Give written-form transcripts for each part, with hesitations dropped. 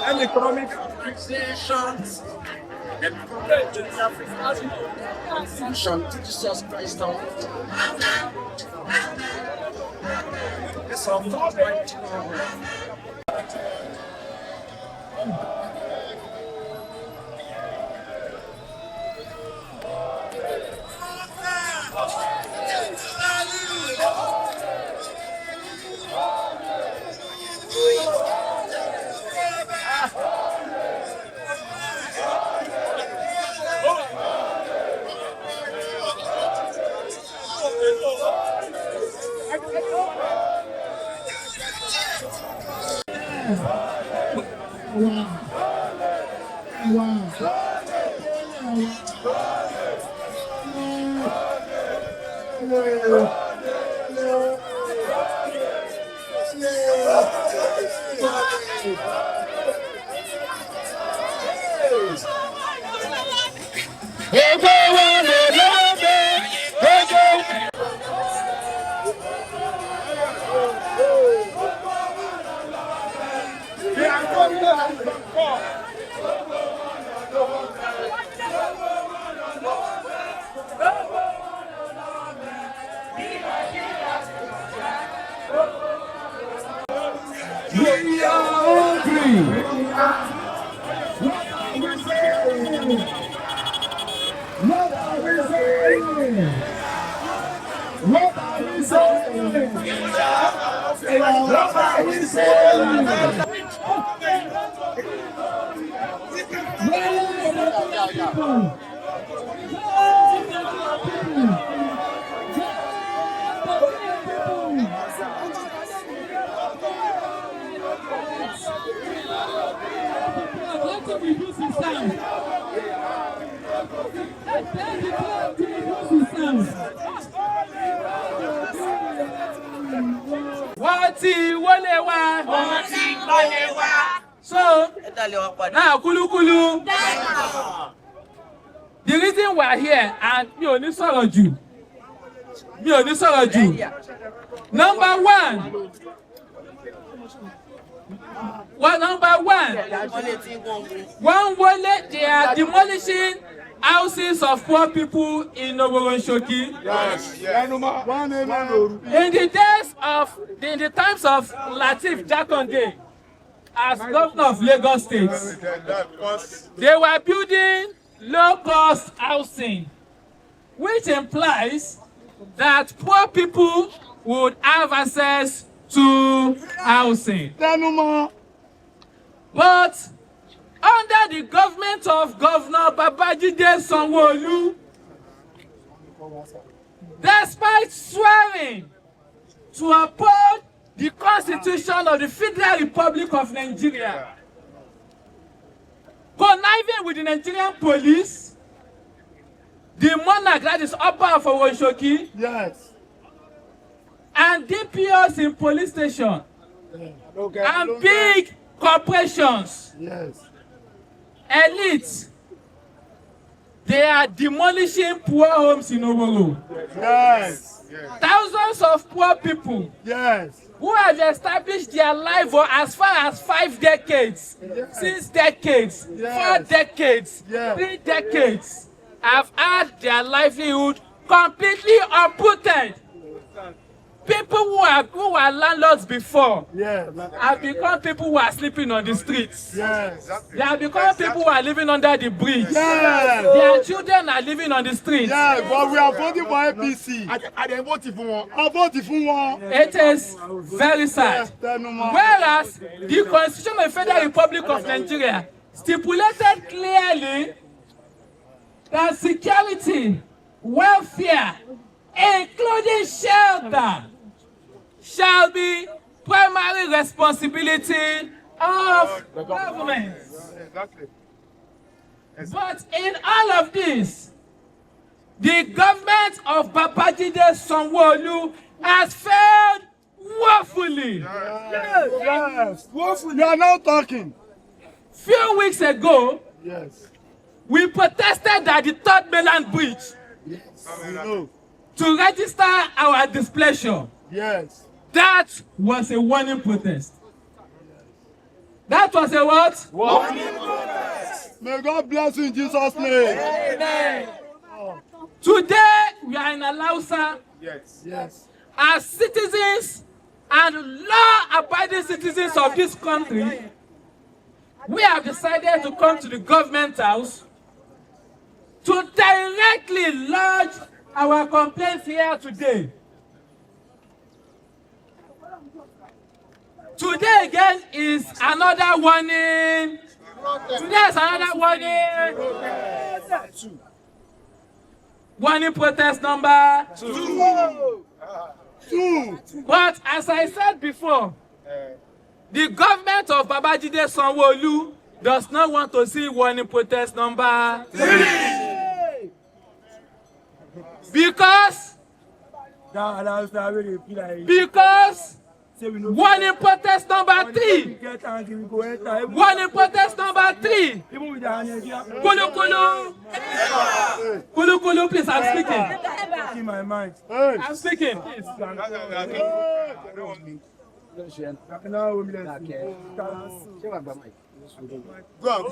And economic fixations. Jesus Christ. It's all now, Kulu. The reason we're here and you only saw you. Mi ò ní sọ̀rọ̀ jù. Number one. Well, number one. One wallet, they are demolishing houses of poor people in Oworonshoki. Yes. In the times of Lateef Jakonde, as governor of Lagos State, they were building low-cost housing, which implies that poor people would have access to housing. But under the government of Governor Babajide Sanwo-Olu, despite swearing to uphold the Constitution of the Federal Republic of Nigeria, conniving with the Nigerian police, the monarch that is upper of Oworonshoki, Yes. and DPOs in police station, and big corporations, Yes. elites, they are demolishing poor homes in Oworo. Yes. Thousands of poor people Yes. who have established their life for as far as 5 decades, 6 decades, 4 decades, Yes. 3 decades, have had their livelihood completely uprooted. People who were landlords before Yes. have become people who are sleeping on the streets. Yes. They have become people who are living under the bridge. Yes. Their children are living on the streets. Yes, but we are voting for APC. I didn't vote for one. I voted for one. It is very sad. Whereas the Constitution of the Federal Republic of Nigeria stipulated clearly that security, welfare, including shelter, shall be primary responsibility of government. Exactly. But in all of this, the government of Babajide Sanwo-Olu has failed woefully. Yes. You are now talking. Few weeks ago, Yes. we protested at the Third Mainland Bridge Yes. We know. to register our displeasure. Yes. That was a warning protest. That was a what? Warning protest. May God bless you in Jesus' name. Amen. Today, we are in Alausa. Yes. Yes. As citizens and law-abiding citizens of this country, we have decided to come to the government house to directly lodge our complaints here today. Today again is another warning. Today is another warning. Warning protest number 2. But as I said before, the government of Babajide Sanwo-Olu does not want to see warning protest number 3. Because warning protest number 3. Warning protest number 3. Kulu Kulu, please, I'm speaking. I'm speaking, please. Go.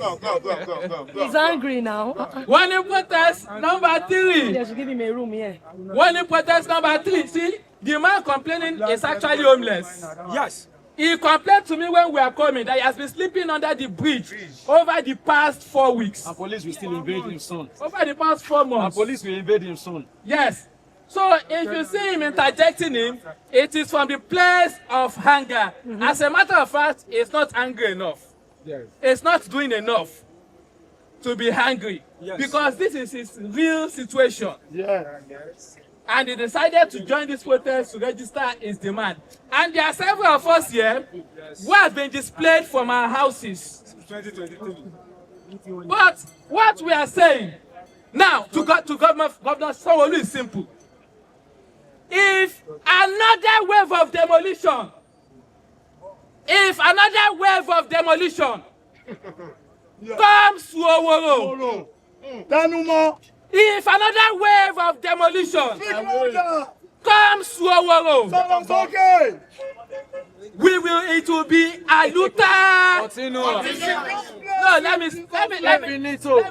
He's angry now. Warning protest number 3. They should give him a room here. Warning protest number 3. See, the man complaining is actually homeless. Yes. He complained to me when we are coming that he has been sleeping under the bridge over the past 4 weeks. And police will still invade him soon. Over the past 4 months. And police will invade him soon. Yes. So if you see him interjecting him, it is from the place of hunger. As a matter of fact, he's not angry enough. Yes. It's not doing enough to be hungry. Yes. Because this is his real situation. Yes. And he decided to join this protest to register his demand. And there are several of us here who have been displayed from our houses. 2023. But what we are saying now to Governor Sanwo-Olu is simple. If another wave of demolition comes to Oworo, If another wave of demolition comes to Oworonshoki, it will be Aluta. No, let me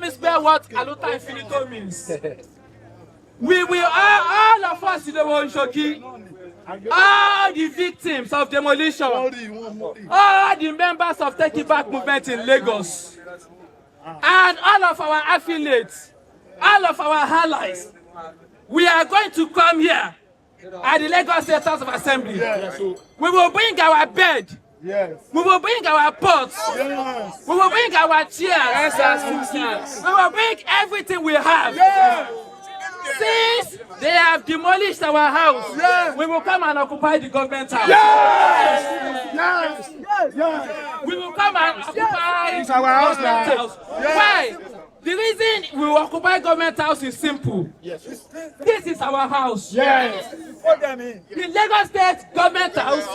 spell what Aluta Infinito means. We will all of us in the Oworonshoki, all the victims of demolition, all the members of Take It Back movement in Lagos, and all of our affiliates, all of our allies, we are going to come here at the Lagos State House of Assembly. We will bring our bed. We will bring our pots. We will bring our chairs. We will bring everything we have. Since they have demolished our house, we will come and occupy the government house. We will come and occupy our house. Why? The reason we will occupy government house is simple. This is our house. The Lagos State government house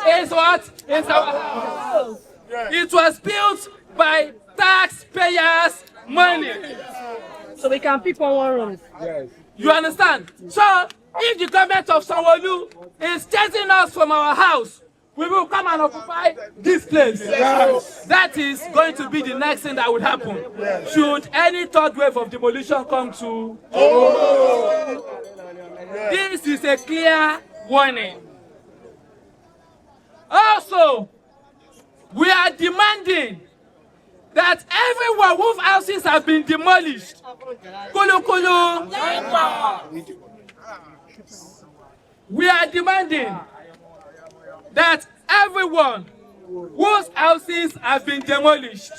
is what? It's our house. It was built by taxpayers' money. So we can pick one room. You understand? So, if the government of Sanwo-Olu is chasing us from our house, we will come and occupy this place. That is going to be the next thing that would happen. Should any third wave of demolition come to this is a clear warning. Also, we are demanding that everyone whose houses have been demolished, we are demanding that everyone whose houses have been demolished,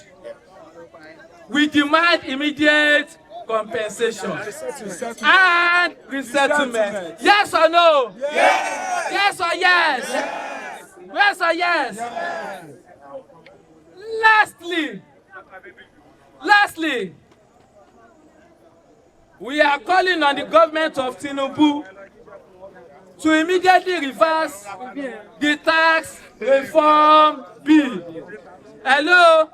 we demand immediate compensation and resettlement. Yes or no? Yes or yes? Yes or yes? Lastly, we are calling on the government of Tinubu to immediately reverse the tax reform bill. Hello?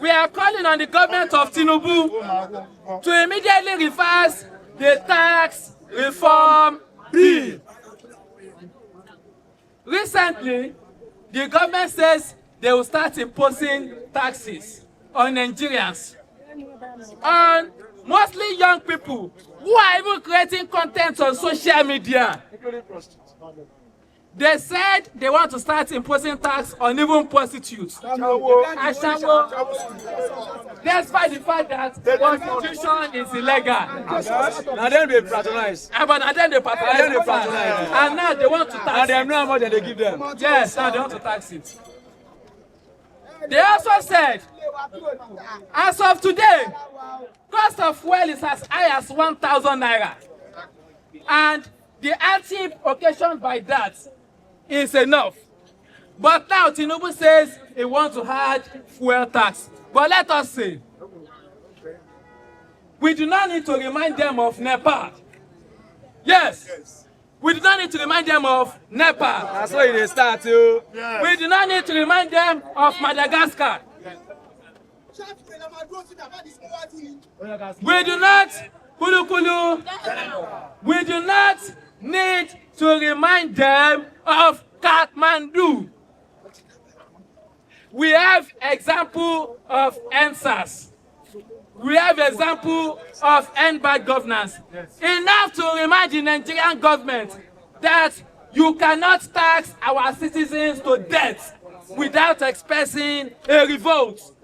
We are calling on the government of Tinubu to immediately reverse the tax reform bill. Recently, the government says they will start imposing taxes on Nigerians, on mostly young people who are even creating content on social media. They said they want to start imposing tax on even prostitutes. Despite the fact that prostitution is illegal. Now then they patronize. But then they patronize. And now they want to tax And they know how much they give them. Yes, now they want to tax it. They also said, as of today, cost of fuel is as high as 1,000 naira. And the hardship occasioned by that is enough. But now Tinubu says he wants to add fuel tax. But let us say, we do not need to remind them of Nepal. Yes. We do not need to remind them of Nepal. That's why they start to. We do not need to remind them of Madagascar. We do not, we do not need to remind them of Kathmandu. We have example of NSAS. We have example of bad governance. Enough to remind the Nigerian government that you cannot tax our citizens to death without expressing a revolt.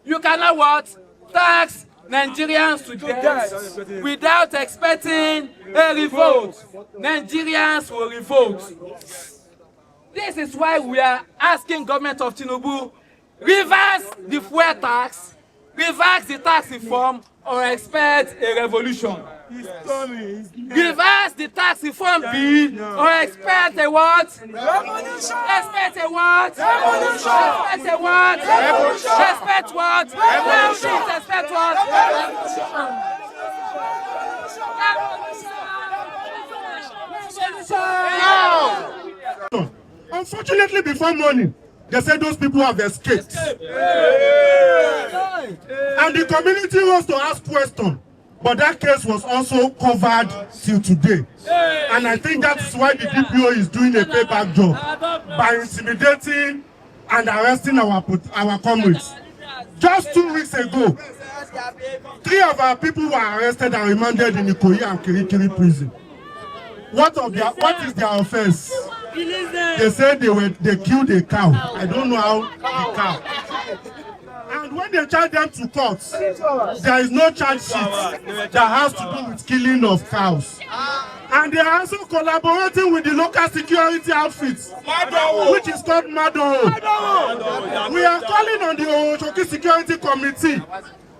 You cannot what? Tax Nigerians to death without expecting a revolt. Nigerians will revolt. This is why we are asking government of Tinubu, reverse the fuel tax, reverse the tax reform, or expect a revolution. Reverse the tax reform bill, or expect a what? Revolution. Expect a what? Revolution. Expect a what? Revolution. Expect what? Revolution. Expect what? Revolution. Unfortunately, before morning, they said those people have escaped. And the community wants to ask questions. But that case was also covered till today. And I think that is why the DPO is doing a payback job by intimidating and arresting our comrades. Just 2 weeks ago, 3 of our people were arrested and remanded in Ikoyi and Kirikiri prison. What is their offense? They said they killed a cow. I don't know how the cow. And when they charge them to court, there is no charge sheet that has to do with killing of cows. And they are also collaborating with the local security outfits, which is called Mado. We are calling on the Oworonshoki Security Committee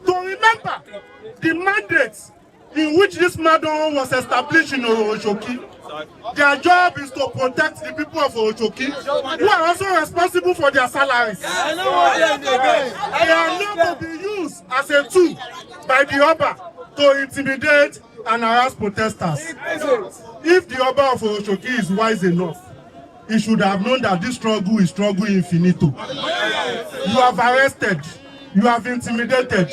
to remember the mandates in which this Mado was established in Oworonshoki. Their job is to protect the people of Oworonshoki, who are also responsible for their salaries. They are not to be used as a tool by the Oba to intimidate and harass protesters. If the Oba of Oworonshoki is wise enough, he should have known that this struggle is struggle infinito. You have arrested, you have intimidated,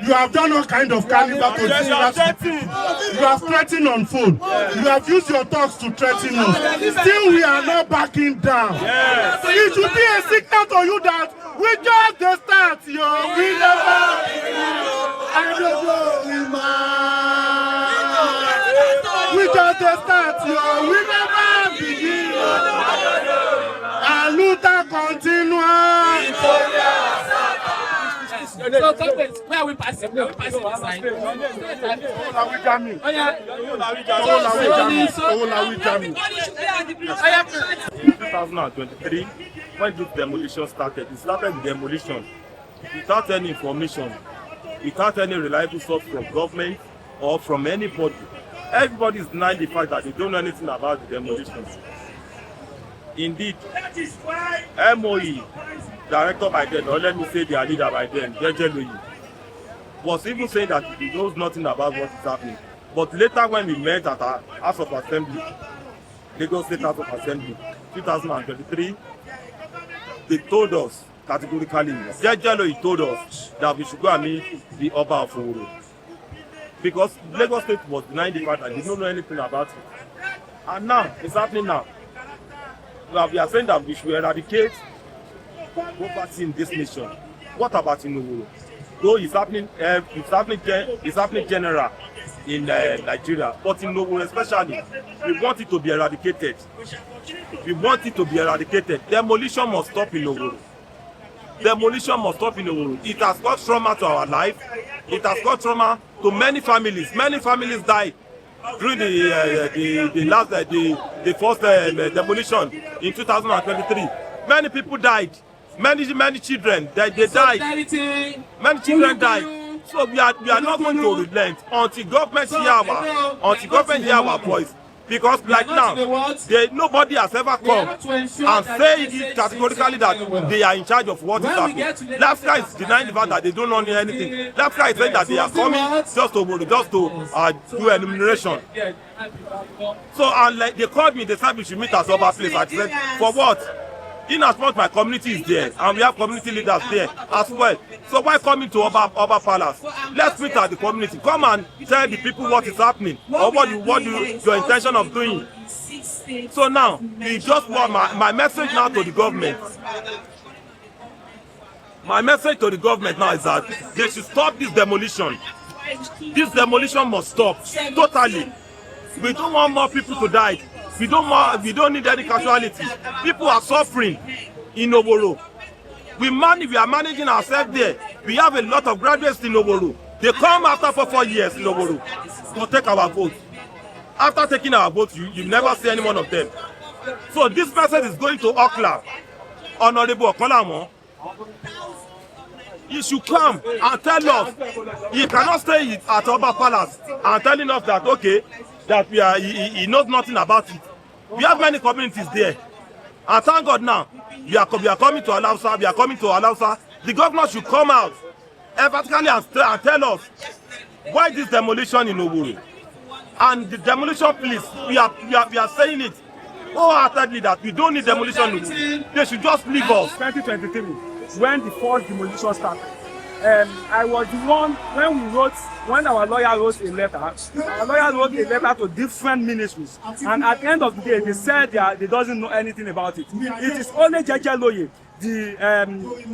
you have done all kind of caliber to you have threatened on phone, you have used your talks to threaten us. Still we are not backing down. It should be a signal to you that we just the start, yo. We never we just the start, yo. We never begin. And luta continua. So, where are we passing? Where are we passing this line? In 2023, when this demolition started, it started with demolition without any information, without any reliable source from government or from anybody. Everybody is denying the fact that they don't know anything about the demolition. Indeed, MOE, director by then, or let me say their leader by then, Demolishing, was even saying that he knows nothing about what is happening. But later when we met at our House of Assembly, Lagos State House of Assembly, 2023, they told us categorically, Demolishing told us that we should go and meet the Oba of Oworo. Because Lagos State was denying the fact that they don't know anything about it. And now, it's happening now. We are saying that we should eradicate poverty in this nation. What about in Oworo? Though it's happening general in Nigeria, but in Oworo especially, we want it to be eradicated. We want it to be eradicated. Demolition must stop in Oworo. Demolition must stop in Oworo. It has caused trauma to our life. It has caused trauma to many families. Many families died during the first demolition in 2023. Many people died. Many children they died. Many children died. So we are not going to relent until government hear our voice. Because like now, nobody has ever come and say it categorically that they are in charge of what is happening. Lafka is denying the fact that they don't know anything. Lafka is saying that they are coming just to do enumeration. So and like they called me, they said we should meet at Oba place. I said, for what? In as much my community is there and we have community leaders there as well. So why coming to Oba Palace? Let's meet at the community. Come and tell the people what is happening or what your intention of doing. So now, we just want my message now to the government. My message to the government now is that they should stop this demolition. This demolition must stop totally. We don't want more people to die. We don't need any casualty. People are suffering in Oworo. We are managing ourselves there. We have a lot of graduates in Oworo. They come after 4 years in Oworo to take our vote. After taking our vote, you never see any one of them. So this message is going to Okla, Honorable Okolamo. You should come and tell us. You cannot stay at Oba Palace and telling us that okay, that he knows nothing about it. We have many communities there. And thank God now, we are coming to Alausa. The governor should come out emphatically and tell us why this demolition in Oworo. And the demolition, please, we are saying it wholeheartedly that we don't need demolition in Oworo. They should just leave us. 2023, when the first demolition started, I was the one when our lawyer wrote a letter. Our lawyer wrote a letter to different ministries, and at the end of the day, they said they doesn't know anything about it. It is only Jeje Loye, the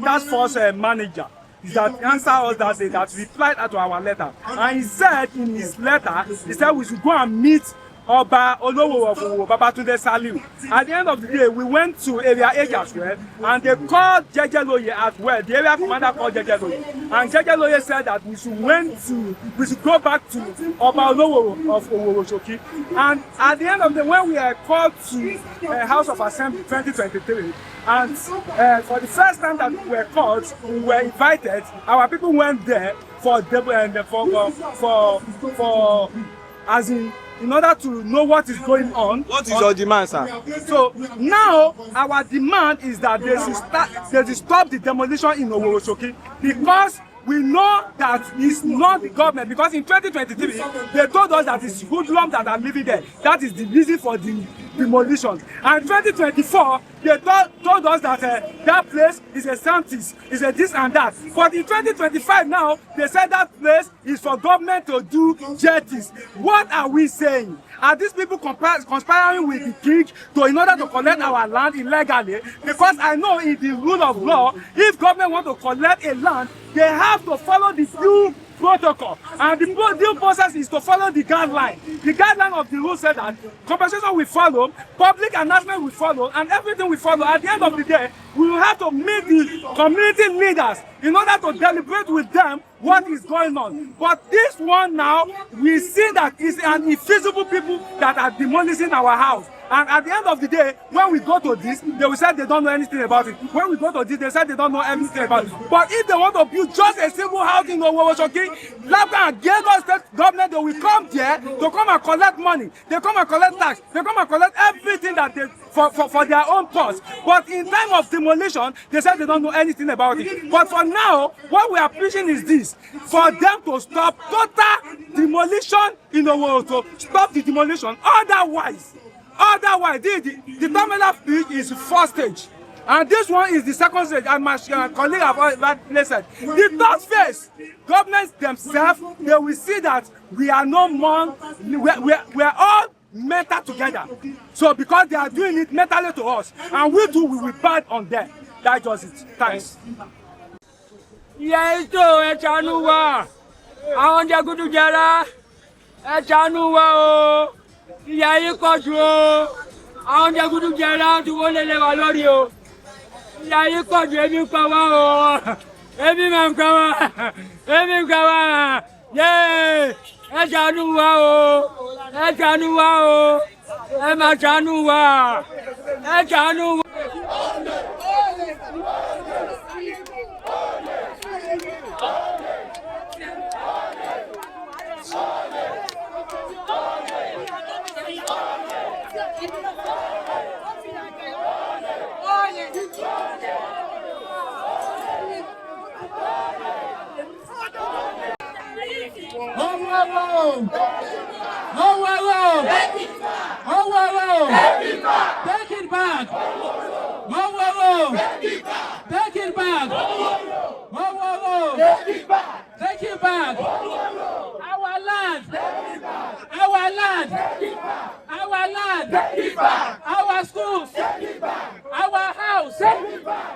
task force manager, that answered us that day, that replied to our letter, and he said in his letter, he said we should go and meet Oba Olowo of Babatunde Saliu. At the end of the day, we went to area A as well, and they called Jeje Loye as well. The area commander called Jeje Loye, and Jeje Loye said that we should go back to Oba Olowo of Oworonshoki. And at the end of the day, when we are called to House of Assembly 2023, and for the first time that we were called, we were invited. Our people went there as in order to know what is going on. What is your demand, sir? So now our demand is that they should stop the demolition in Oworonshoki, because we know that it's not the government, because in 2023 they told us that it's hoodlums that are living there. That is the reason for the demolition. And in 2024 they told us that that place is a shanties, is a this and that. But in 2025 now they said that place is for government to do justice. What are we saying? Are these people conspiring with the king in order to collect our land illegally? Because I know in the rule of law, if government want to collect a land, they have to follow the due protocol, and the due process is to follow the guideline. The guideline of the rule said that compensation will follow, public announcement will follow, and everything will follow. At the end of the day, we will have to meet the community leaders in order to deliberate with them what is going on. But this one now, we see that it's an infeasible people that are demolishing our house. And at the end of the day, when we go to this, they will say they don't know anything about it. When we go to this, they say they don't know anything about it. But if they want to build just a simple house in Oworonshoki, Lagos and Lagos state government, they will come there to come and collect money. They come and collect tax. They come and collect everything that they for their own purse. But in time of demolition, they said they don't know anything about it. But for now, what we are preaching is this: for them to stop total demolition in Oworonshoki, stop the demolition. Otherwise, the terminal bridge is first stage, and this one is the second stage. And my colleague have said the third phase, governments themselves, they will see that we are no more, we are all mental together. So because they are doing it mentally to us, and we will bad on them. That was it. Thanks. Yes, Echanuwa. Àwọn jagudu jara. Echanuwa o. Ìyà yìí pọ̀ jù o. Àwọn jagudu jara tí wọ́n lè wà lórí o. Ìyà yìí pọ̀ jù, ebi ń pa wá o. Ebi máa ń pa wá. Ebi ń pa wá. Yéé! Ẹ ṣàánú wa o. Ẹ ṣàánú wa o. Ẹ máa ṣàánú wa. Ẹ ṣàánú wa. Take it back. Take it back. Take it back. Our land. Our land. Our land. Our schools. Our house.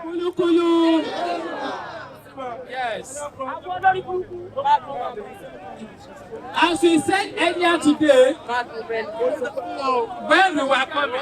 Kulu kulu. Yes. As we said earlier today, when we were coming,